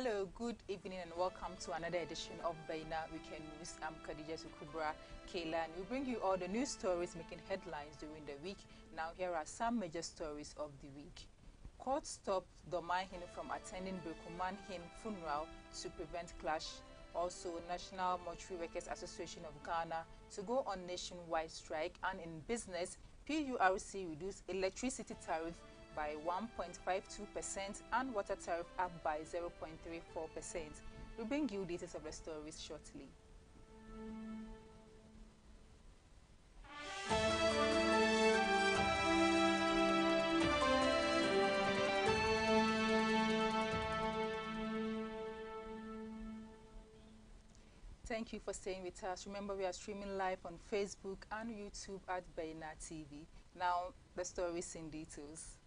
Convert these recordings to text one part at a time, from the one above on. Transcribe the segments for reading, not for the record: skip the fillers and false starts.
Hello, good evening and welcome to another edition of Baina Weekend News. I'm Khadija Sukubra Kayla and we bring you all the news stories making headlines during the week. Now here are some major stories of the week. Court stopped Domahin from attending Brekuman Hin funeral to prevent clash. Also, National Mortuary Workers Association of Ghana to go on nationwide strike. And in business, PURC reduced electricity tariff by 1.52% and water tariff up by 0.34%. We'll bring you details of the stories shortly. Thank you for staying with us. Remember, we are streaming live on Facebook and YouTube at Baina TV. Now, the stories in details.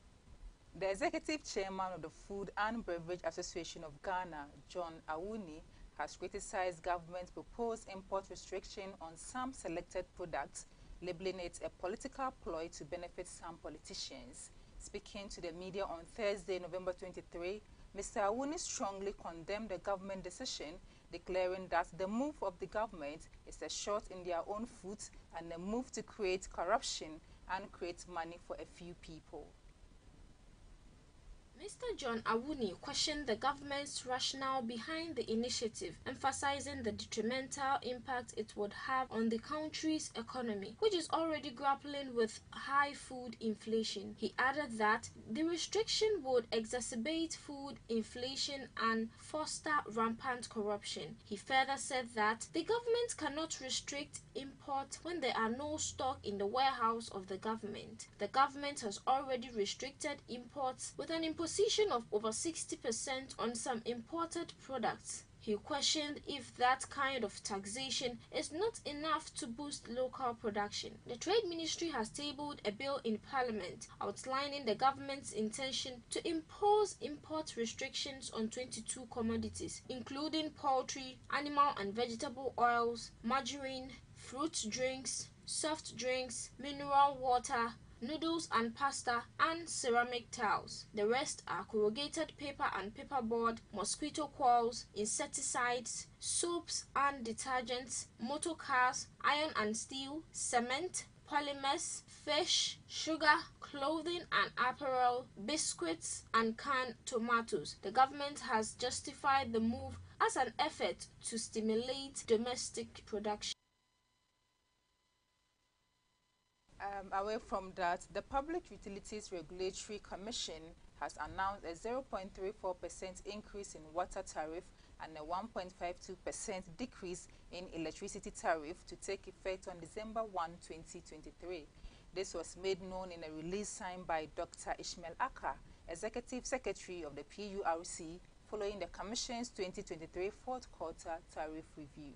The Executive Chairman of the Food and Beverage Association of Ghana, John Awuni, has criticized government's proposed import restriction on some selected products, labeling it a political ploy to benefit some politicians. Speaking to the media on Thursday, November 23, Mr. Awuni strongly condemned the government decision, declaring that the move of the government is a shot in their own foot and a move to create corruption and create money for a few people. Mr. John Awuni questioned the government's rationale behind the initiative, emphasizing the detrimental impact it would have on the country's economy, which is already grappling with high food inflation. He added that the restriction would exacerbate food inflation and foster rampant corruption. He further said that the government cannot restrict import when there are no stock in the warehouse of the government. The government has already restricted imports with an imposition of over 60% on some imported products. He questioned if that kind of taxation is not enough to boost local production. The Trade Ministry has tabled a bill in Parliament outlining the government's intention to impose import restrictions on 22 commodities, including poultry, animal and vegetable oils, margarine, fruit drinks, soft drinks, mineral water, noodles and pasta, and ceramic tiles. The rest are corrugated paper and paperboard, mosquito coils, insecticides, soaps and detergents, motor cars, iron and steel, cement, polymers, fish, sugar, clothing and apparel, biscuits, and canned tomatoes. The government has justified the move as an effort to stimulate domestic production. Away from that, the Public Utilities Regulatory Commission has announced a 0.34% increase in water tariff and a 1.52% decrease in electricity tariff to take effect on December 1, 2023. This was made known in a release signed by Dr. Ishmael Aka, Executive Secretary of the PURC, following the Commission's 2023 fourth quarter tariff review.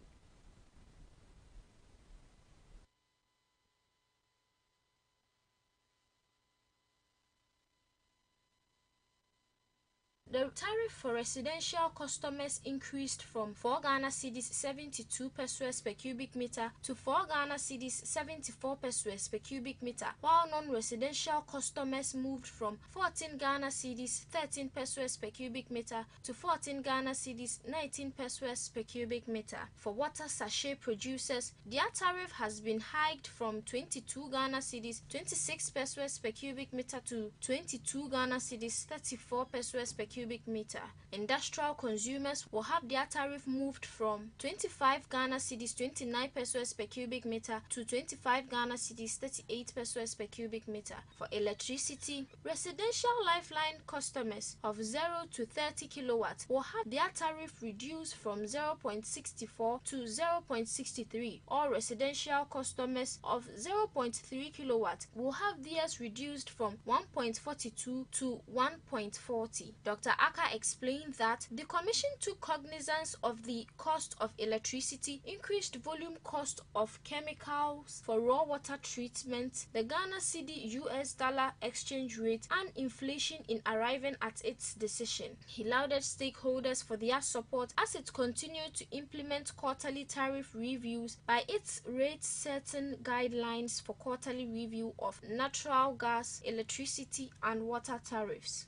The tariff for residential customers increased from 4 Ghana cedis 72 pesos per cubic meter to 4 Ghana cedis 74 pesos per cubic meter, while non-residential customers moved from 14 Ghana cedis 13 pesos per cubic meter to 14 Ghana cedis 19 pesos per cubic meter. For water sachet producers, their tariff has been hiked from 22 Ghana cedis 26 pesos per cubic meter to 22 Ghana cedis 34 pesos per cubic meter. Industrial consumers will have their tariff moved from 25 Ghana cedis 29 pesos per cubic meter to 25 Ghana cedis 38 pesos per cubic meter. For electricity, residential lifeline customers of 0 to 30 kilowatts will have their tariff reduced from 0.64 to 0.63. All residential customers of 0.3 kilowatts will have theirs reduced from 1.42 to 1.40. Dr. Aka explained that the Commission took cognizance of the cost of electricity, increased volume cost of chemicals for raw water treatment, the Ghana cedi US dollar exchange rate, and inflation in arriving at its decision. He lauded stakeholders for their support as it continued to implement quarterly tariff reviews by its rate-setting guidelines for quarterly review of natural gas, electricity, and water tariffs.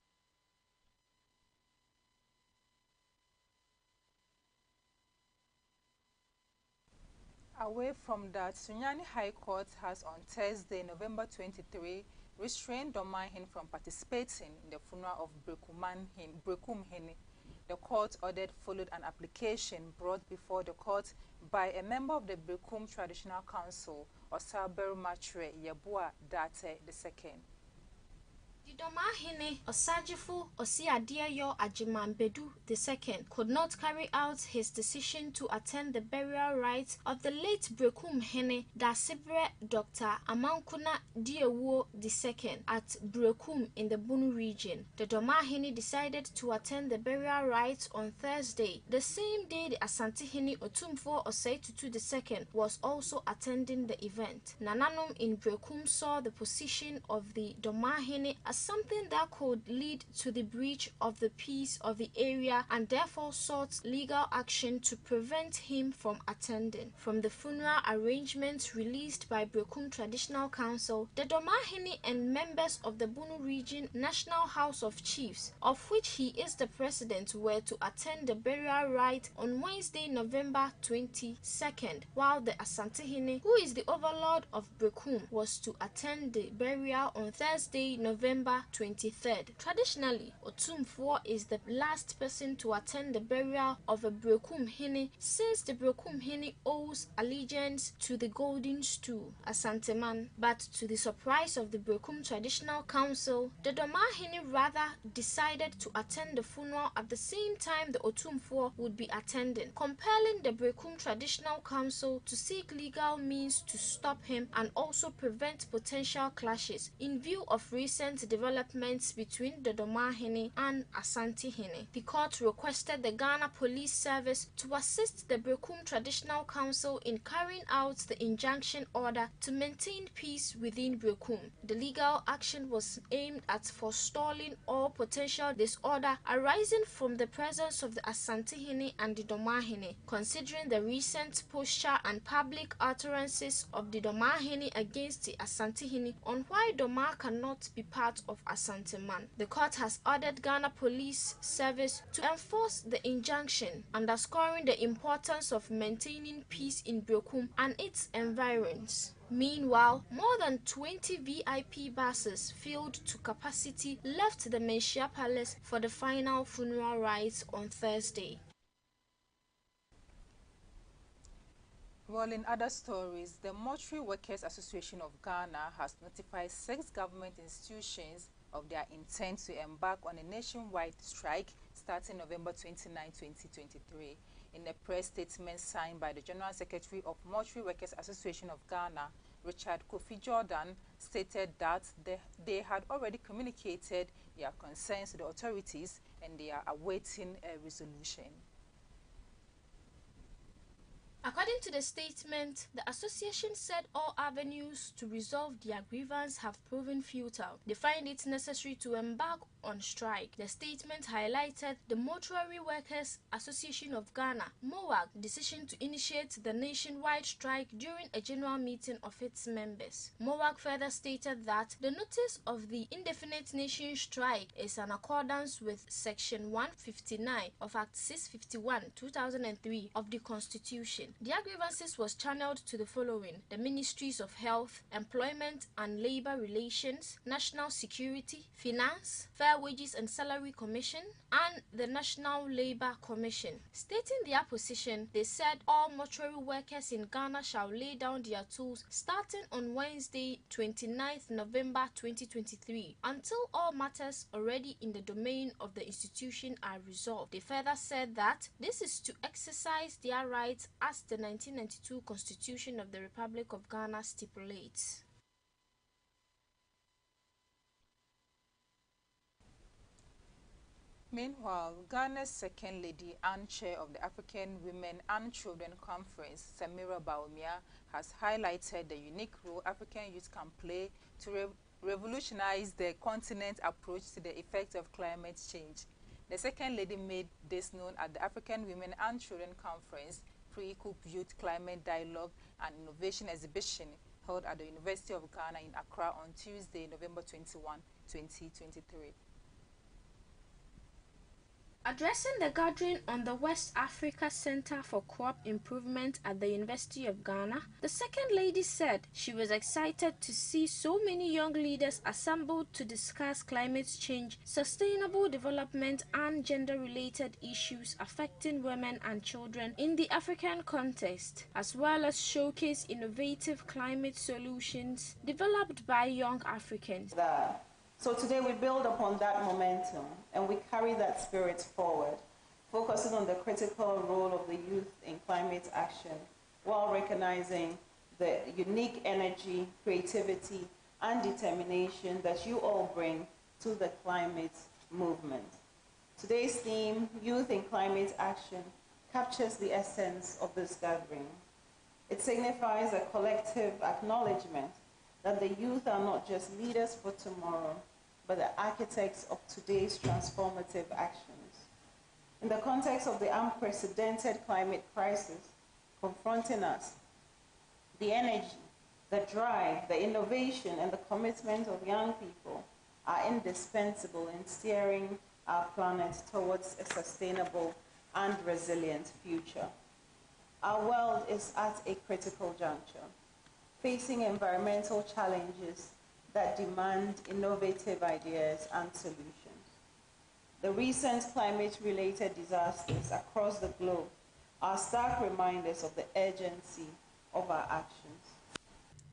Away from that, Sunyani High Court has on Thursday, November 23, restrained Domahine from participating in the funeral of Brekum Hene. The court ordered followed an application brought before the court by a member of the Brekum Traditional Council, Osaberu Matre Yeboah Date II. The Domahine Osagyefo Osiadeyo Agyeman-Badu II could not carry out his decision to attend the burial rites of the late Brekum Hene Dasibre Dr. Amankuna Diewuo II at Brekum in the Bunu region. The Domahine decided to attend the burial rites on Thursday, the same day the Asantehene Otumfuo Osei Tutu II was also attending the event. Nananom in Brekum saw the position of the Domahine as something that could lead to the breach of the peace of the area and therefore sought legal action to prevent him from attending. From the funeral arrangements released by Brekum Traditional Council, the Domahine and members of the Bunu Region National House of Chiefs, of which he is the president, were to attend the burial rite on Wednesday, November 22nd, while the Asantehene, who is the overlord of Brekum, was to attend the burial on Thursday, November 23rd. Traditionally, Otumfuo is the last person to attend the burial of a Brekum Hene, since the Brekum Hene owes allegiance to the Golden Stool, Asanteman. But to the surprise of the Brekum Traditional Council, the Domahine rather decided to attend the funeral at the same time the Otumfuo would be attending, compelling the Brekum Traditional Council to seek legal means to stop him and also prevent potential clashes in view of recent developments between the Domahine and Asantehene. The court requested the Ghana Police Service to assist the Brekum Traditional Council in carrying out the injunction order to maintain peace within Brekum. The legal action was aimed at forestalling all potential disorder arising from the presence of the Asantehene and the Domahine, considering the recent posture and public utterances of the Domahine against the Asantehene on why Doma cannot be part of Asanteman. The court has ordered Ghana Police Service to enforce the injunction, underscoring the importance of maintaining peace in Brekum and its environs. Meanwhile, more than 20 VIP buses filled to capacity left the Menchia Palace for the final funeral rites on Thursday. Well, in other stories, the Mortuary Workers Association of Ghana has notified 6 government institutions of their intent to embark on a nationwide strike starting November 29, 2023. In a press statement signed by the General Secretary of Mortuary Workers Association of Ghana, Richard Kofi Jordan, stated that they had already communicated their concerns to the authorities and they are awaiting a resolution. According to the statement, the association said all avenues to resolve their grievance have proven futile. They find it necessary to embark on strike. The statement highlighted the Mortuary Workers Association of Ghana, MOWAG, decision to initiate the nationwide strike during a general meeting of its members. MOWAG further stated that the notice of the indefinite nation strike is in accordance with Section 159 of Act 651, 2003 of the Constitution. Their grievances was channeled to the following: the Ministries of Health, Employment and Labor Relations, National Security, Finance, Fair Wages and Salary Commission, and the National Labor Commission. Stating their position, they said all mortuary workers in Ghana shall lay down their tools starting on Wednesday, 29th November 2023, until all matters already in the domain of the institution are resolved. They further said that this is to exercise their rights as the 1992 Constitution of the Republic of Ghana stipulates. Meanwhile, Ghana's Second Lady and Chair of the African Women and Children Conference, Samira Bawumia, has highlighted the unique role African youth can play to revolutionize the continent's approach to the effects of climate change. The Second Lady made this known at the African Women and Children Conference, Pre-Coup Youth Climate Dialogue and Innovation Exhibition held at the University of Ghana in Accra on Tuesday, November 21, 2023. Addressing the gathering on the West Africa Center for Crop Improvement at the University of Ghana, the Second Lady said she was excited to see so many young leaders assembled to discuss climate change, sustainable development, and gender-related issues affecting women and children in the African context, as well as showcase innovative climate solutions developed by young Africans. So today we build upon that momentum and we carry that spirit forward, focusing on the critical role of the youth in climate action while recognizing the unique energy, creativity, and determination that you all bring to the climate movement. Today's theme, Youth in Climate Action, captures the essence of this gathering. It signifies a collective acknowledgement that the youth are not just leaders for tomorrow, but the architects of today's transformative actions. In the context of the unprecedented climate crisis confronting us, the energy, the drive, the innovation, and the commitment of young people are indispensable in steering our planet towards a sustainable and resilient future. Our world is at a critical juncture, facing environmental challenges that demand innovative ideas and solutions. The recent climate-related disasters across the globe are stark reminders of the urgency of our actions.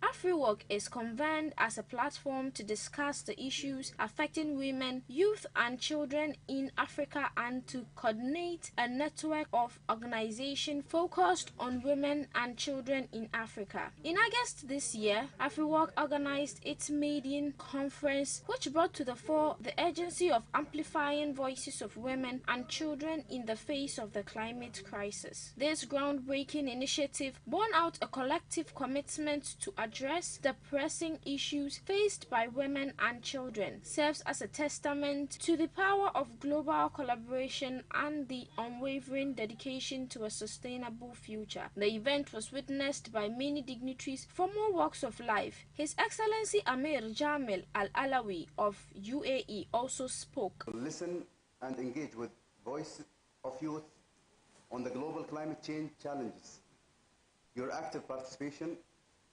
AfriWalk is convened as a platform to discuss the issues affecting women, youth, and children in Africa and to coordinate a network of organizations focused on women and children in Africa. In August this year, AfriWalk organized its maiden conference, which brought to the fore the urgency of amplifying voices of women and children in the face of the climate crisis. This groundbreaking initiative, born out a collective commitment to address the pressing issues faced by women and children, serves as a testament to the power of global collaboration and the unwavering dedication to a sustainable future. The event was witnessed by many dignitaries from all walks of life. His Excellency Amir Jamil Al-Alawi of UAE also spoke. Listen and engage with voice of youth on the global climate change challenges. Your active participation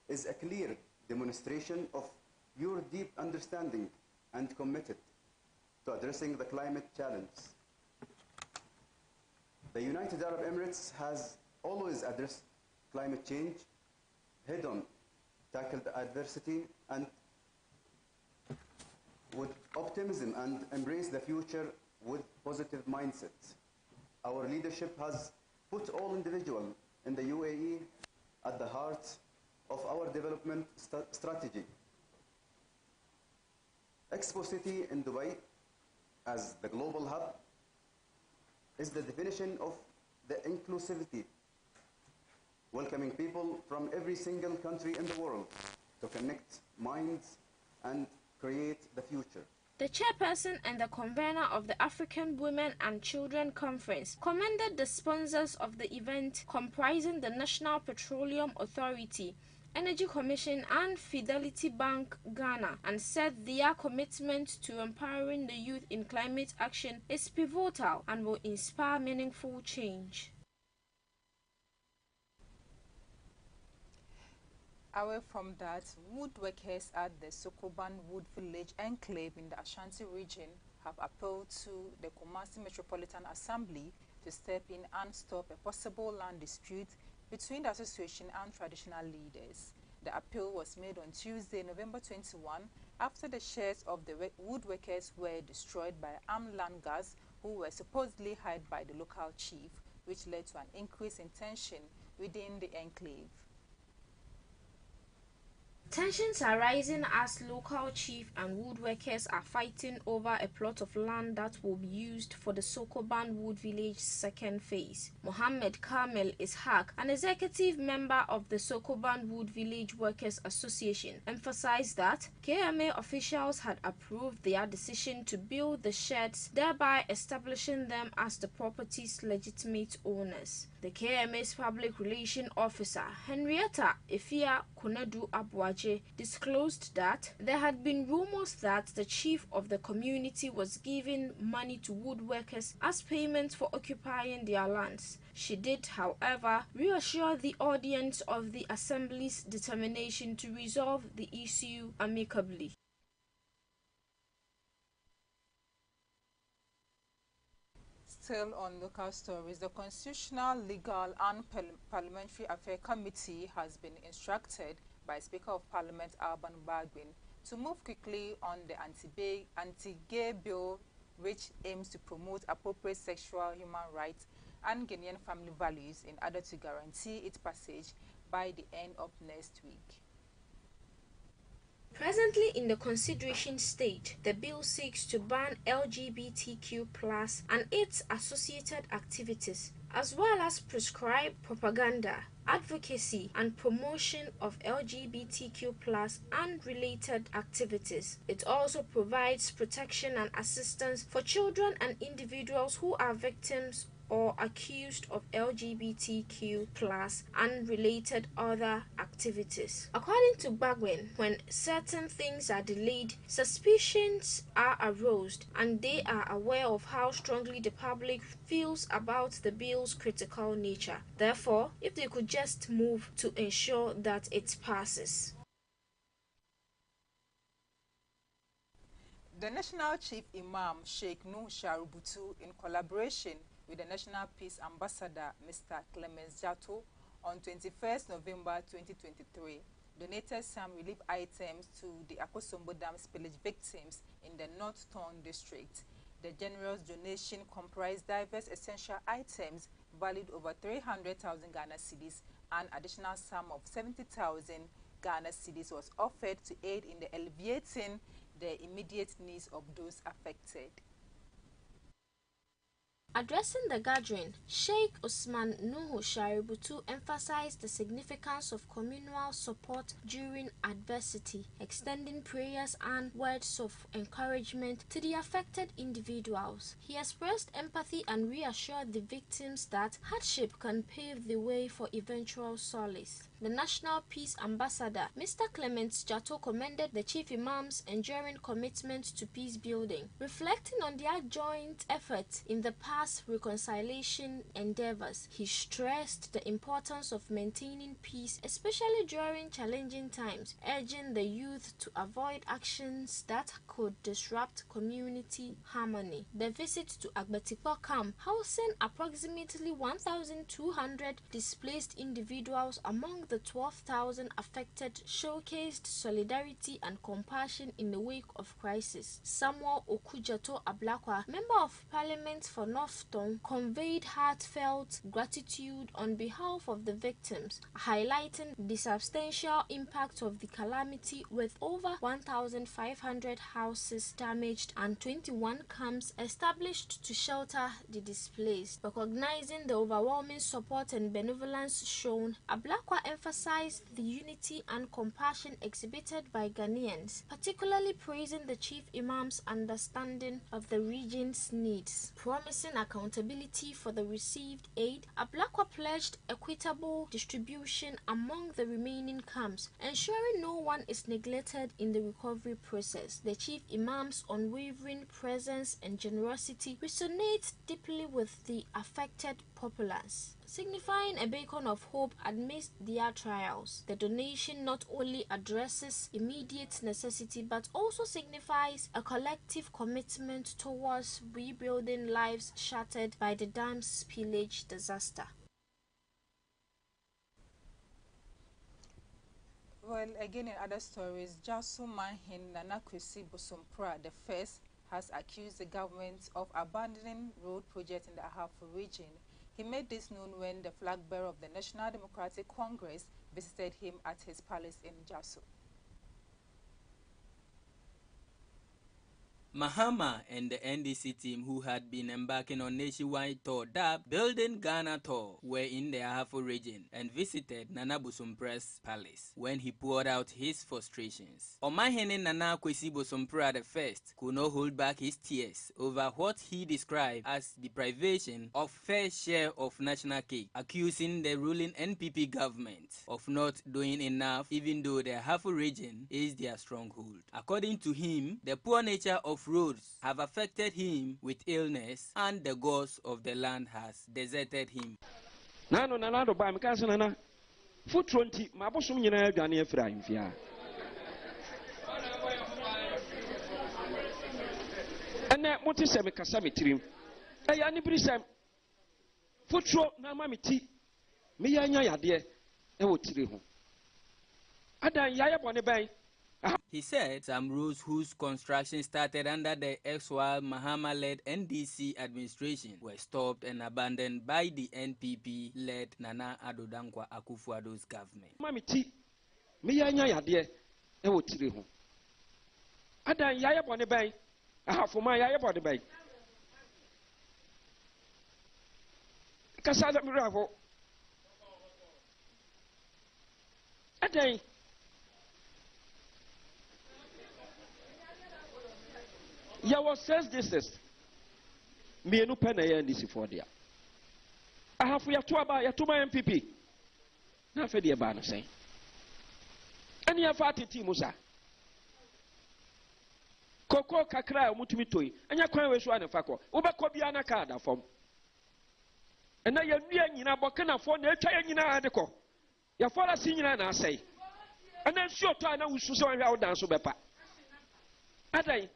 is a clear demonstration of your deep understanding and committed to addressing the climate challenge. The United Arab Emirates has always addressed climate change head-on, tackled adversity and with optimism and embraced the future with positive mindset. Our leadership has put all individuals in the UAE at the heart of our development strategy. Expo City in Dubai, as the global hub, is the definition of the inclusivity, welcoming people from every single country in the world to connect minds and create the future. The chairperson and the convener of the African Women and Children Conference commended the sponsors of the event, comprising the National Petroleum Authority, Energy Commission and Fidelity Bank Ghana, and said their commitment to empowering the youth in climate action is pivotal and will inspire meaningful change. Away from that, woodworkers at the Sokoban Wood Village Enclave in the Ashanti region have appealed to the Kumasi Metropolitan Assembly to step in and stop a possible land dispute between the association and traditional leaders. The appeal was made on Tuesday, November 21, after the sheds of the woodworkers were destroyed by armed landguards who were supposedly hired by the local chief, which led to an increase in tension within the enclave. Tensions are rising as local chief and woodworkers are fighting over a plot of land that will be used for the Sokoban Wood Village second phase. Mohammed Kamel Ishaq, an executive member of the Sokoban Wood Village Workers Association, emphasized that KMA officials had approved their decision to build the sheds, thereby establishing them as the property's legitimate owners. The KMA's public relations officer, Henrietta Efia Kunadu Abuaji, Aje disclosed that there had been rumors that the chief of the community was giving money to woodworkers as payment for occupying their lands. She did, however, reassure the audience of the Assembly's determination to resolve the issue amicably. Still on local stories, the Constitutional, Legal and Parliamentary Affairs Committee has been instructed by Speaker of Parliament Alban Bagbin to move quickly on the anti-gay bill, which aims to promote appropriate sexual human rights and Guinean family values in order to guarantee its passage by the end of next week. Presently in the consideration stage, the bill seeks to ban LGBTQ+ and its associated activities, as well as prescribe propaganda, advocacy, and promotion of LGBTQ+ and related activities. It also provides protection and assistance for children and individuals who are victims or accused of LGBTQ+ and related other activities. According to Bagwin, when certain things are delayed, suspicions are aroused and they are aware of how strongly the public feels about the bill's critical nature. Therefore, if they could just move to ensure that it passes. The National Chief Imam, Sheikh Nuh Sharubutu, in collaboration with the National Peace Ambassador, Mr. Clemens Jato, on 21st November 2023, donated some relief items to the Akosombo Dam spillage victims in the North Torn district. The generous donation comprised diverse essential items valued over 300,000 Ghana cedis, and additional sum of 70,000 Ghana cedis was offered to aid in the alleviating the immediate needs of those affected. Addressing the gathering, Sheikh Usman Nuhu Shaributu emphasized the significance of communal support during adversity, extending prayers and words of encouragement to the affected individuals. He expressed empathy and reassured the victims that hardship can pave the way for eventual solace. The National Peace Ambassador, Mr. Clement Jato, commended the Chief Imam's enduring commitment to peace building, reflecting on their joint efforts in the past reconciliation endeavors. He stressed the importance of maintaining peace, especially during challenging times, urging the youth to avoid actions that could disrupt community harmony. The visit to Agbatikpo camp, housing approximately 1,200 displaced individuals among the 12,000 affected, showcased solidarity and compassion in the wake of crisis. Samuel Okujato Ablakwa, Member of Parliament for North Torn, conveyed heartfelt gratitude on behalf of the victims, highlighting the substantial impact of the calamity, with over 1,500 houses damaged and 21 camps established to shelter the displaced. Recognizing the overwhelming support and benevolence shown, Ablakwa emphasized the unity and compassion exhibited by Ghanaians, particularly praising the Chief Imam's understanding of the region's needs. Promising accountability for the received aid, Ablakwa pledged equitable distribution among the remaining camps, ensuring no one is neglected in the recovery process. The Chief Imam's unwavering presence and generosity resonates deeply with the affected populace, signifying a beacon of hope amidst their trials. The donation not only addresses immediate necessity but also signifies a collective commitment towards rebuilding lives shattered by the dam's spillage disaster. Well, again in other stories, Jasu Manhin Nanakwesi Bosompra the first has accused the government of abandoning road projects in the Ahafo region. He made this known when the flag bearer of the National Democratic Congress visited him at his palace in Jasu. Mahama and the NDC team, who had been embarking on nationwide tour dubbed Building Ghana Tour, were in the Ahafo region and visited Nana Bosompra's palace when he poured out his frustrations. Omahene Nana Kwesi Bosompra I could not hold back his tears over what he described as deprivation of fair share of national cake, accusing the ruling NPP government of not doing enough even though the Ahafo region is their stronghold. According to him, the poor nature of roads have affected him with illness and the gods of the land has deserted him. Nano nanado ba mekasa nana futro nti mabosom nyina adwane afira himfia. Ene moti se mekasa metirim. Eya ni brisem futro na ma meti me yanya yade e wotire ho. Adan yaye bone ban. He said some roads whose construction started under the ex-Wal Mahama-led NDC administration were stopped and abandoned by the NPP-led Nana Addo Dankwa Akufo-Addo's government. Mamiti, me yanya yade e wotire ho. Adan yaye bone ban. Ahafoma yaye bone ban. Kasa da miravo. Adan Yawa says this is me no pen na NDC for there. I have yatuma MPP. Na fe de ba no say. Ani ya fa titi musa. Koko kakra omutumi toyi. Anya kwan we so anefa ko. Wo be ko bia na ka da fom. Ena ya nua nyina bokana fo na etwa ya nyina ade ko. Ya fora si nyina na asai. Ena nsi oto ana wusu so hwa wo dan so bepa. Adai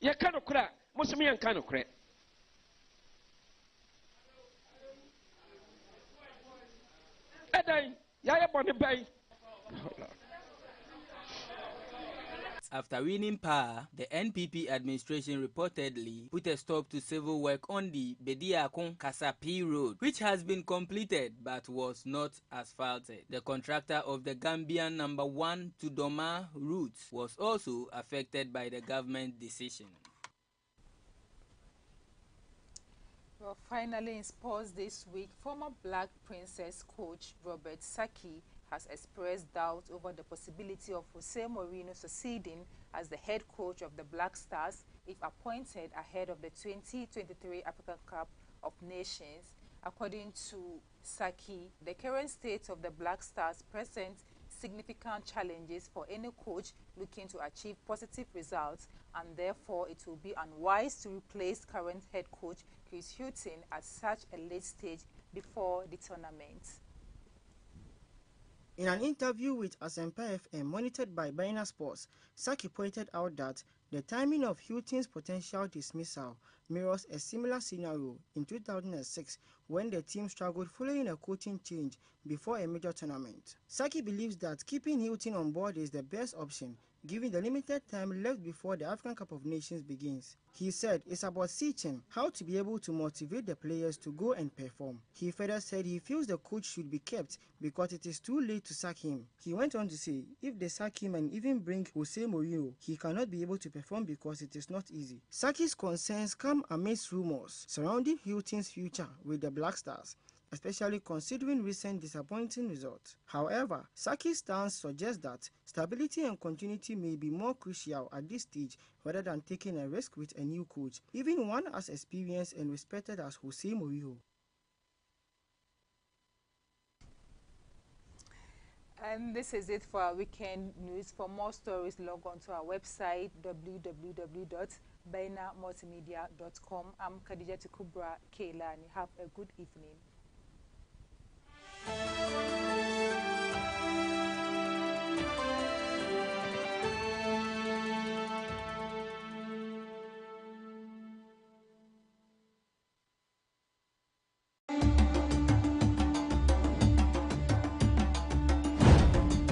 ya kano kura musumi yan kano kure. Adai ya ya bone bai. After winning power, the NPP administration reportedly put a stop to civil work on the Bediakon-Kasapi road, which has been completed but was not asphalted. The contractor of the Gambian number 1 to Doma route was also affected by the government decision. Well, finally, in sports this week, former Black Princess coach Robert Saki has expressed doubt over the possibility of Jose Mourinho succeeding as the head coach of the Black Stars if appointed ahead of the 2023 African Cup of Nations. According to Saki, the current state of the Black Stars presents significant challenges for any coach looking to achieve positive results, and therefore it will be unwise to replace current head coach Chris Hughton at such a late stage before the tournament. In an interview with Asempa FM monitored by Baina Sports, Saki pointed out that the timing of Hughton's potential dismissal mirrors a similar scenario in 2006 when the team struggled following a coaching change before a major tournament. Saki believes that keeping Hughton on board is the best option given the limited time left before the African Cup of Nations begins. He said it's about teaching how to be able to motivate the players to go and perform. He further said he feels the coach should be kept because it is too late to sack him. He went on to say if they sack him and even bring Jose Mourinho, he cannot be able to perform because it is not easy. Saki's concerns come amidst rumors surrounding Hughton's future with the Black Stars, especially considering recent disappointing results. However, Saki's stance suggests that stability and continuity may be more crucial at this stage rather than taking a risk with a new coach, even one as experienced and respected as Jose Mourinho. And this is it for our weekend news. For more stories, log on to our website www.bainamultimedia.com. I'm Khadija Kubra Keilani. Have a good evening.